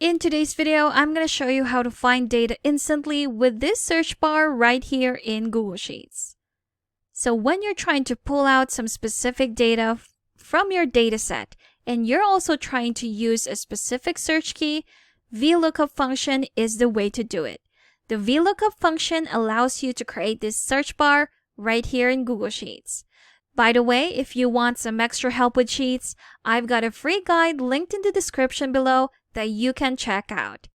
In today's video, I'm going to show you how to find data instantly with this search bar right here in Google Sheets. So when you're trying to pull out some specific data from your dataset, and you're also trying to use a specific search key, Vlookup function is the way to do it. The Vlookup function allows you to create this search bar right here in Google Sheets. By the way, if you want some extra help with Sheets, I've got a free guide linked in the description below that you can check out.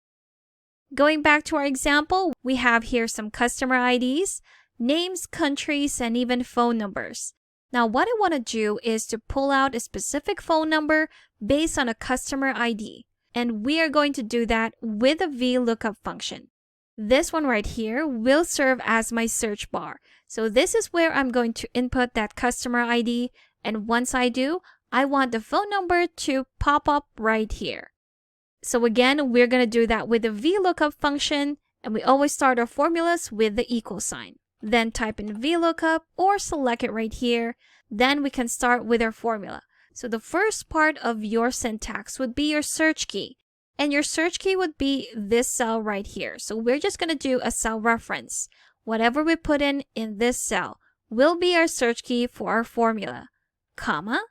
Going back to our example, we have here some customer IDs, names, countries, and even phone numbers. Now, what I want to do is to pull out a specific phone number based on a customer ID. And we are going to do that with a Vlookup function. This one right here will serve as my search bar. So this is where I'm going to input that customer ID. And once I do, I want the phone number to pop up right here. So again, we're going to do that with the Vlookup function. And we always start our formulas with the equal sign. Then type in Vlookup or select it right here. Then we can start with our formula. So the first part of your syntax would be your search key. And your search key would be this cell right here. So we're just going to do a cell reference. Whatever we put in this cell will be our search key for our formula, comma.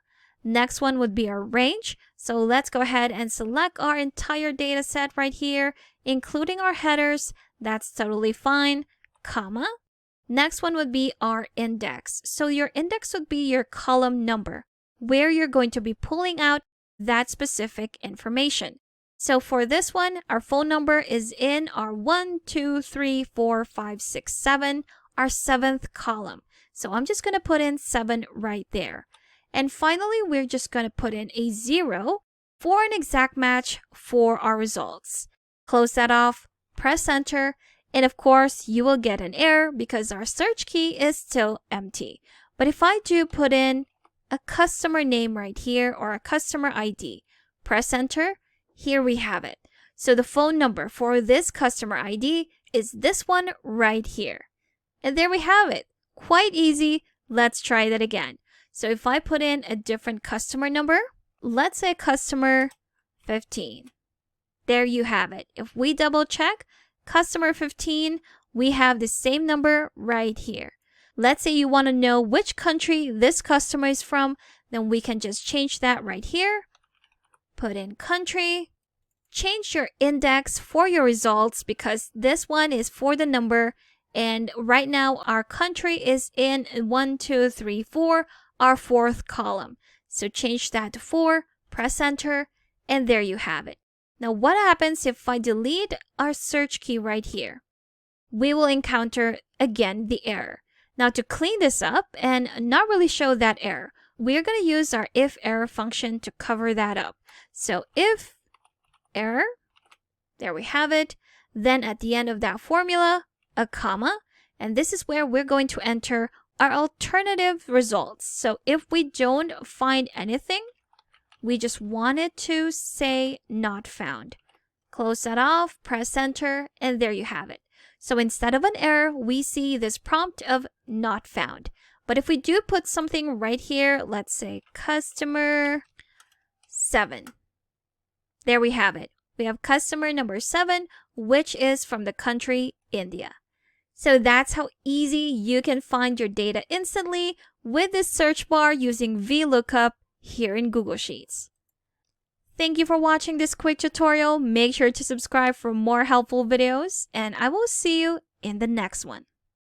Next one would be our range. So let's go ahead and select our entire data set right here, including our headers. That's totally fine, comma. Next one would be our index. So your index would be your column number, where you're going to be pulling out that specific information. So for this one, our phone number is in our 1, 2, 3, 4, 5, 6, 7, our 7th column. So I'm just going to put in 7 right there. And finally, we're just going to put in a 0 for an exact match for our results. Close that off, press enter, and of course, you will get an error because our search key is still empty. But if I do put in a customer name right here or a customer ID, press enter, here we have it. So the phone number for this customer ID is this one right here. And there we have it. Quite easy. Let's try that again. So if I put in a different customer number, let's say customer 15. There you have it. If we double check customer 15, we have the same number right here. Let's say you want to know which country this customer is from, then we can just change that right here. Put in country, change your index for your results because this one is for the number. And right now our country is in 1, 2, 3, 4, our 4th column. So change that to 4, press enter, and there you have it. Now what happens if I delete our search key right here? We will encounter again the error. Now to clean this up and not really show that error, we're going to use our if error function to cover that up. So if error, there we have it. Then at the end of that formula, a comma. And this is where we're going to enter our alternative results. So if we don't find anything, we just want it to say not found. Close that off, press enter, and there you have it. So instead of an error, we see this prompt of not found. But if we do put something right here, let's say customer 7. There we have it. We have customer number 7, which is from the country India. So that's how easy you can find your data instantly with this search bar using Vlookup here in Google Sheets. Thank you for watching this quick tutorial. Make sure to subscribe for more helpful videos, and I will see you in the next one.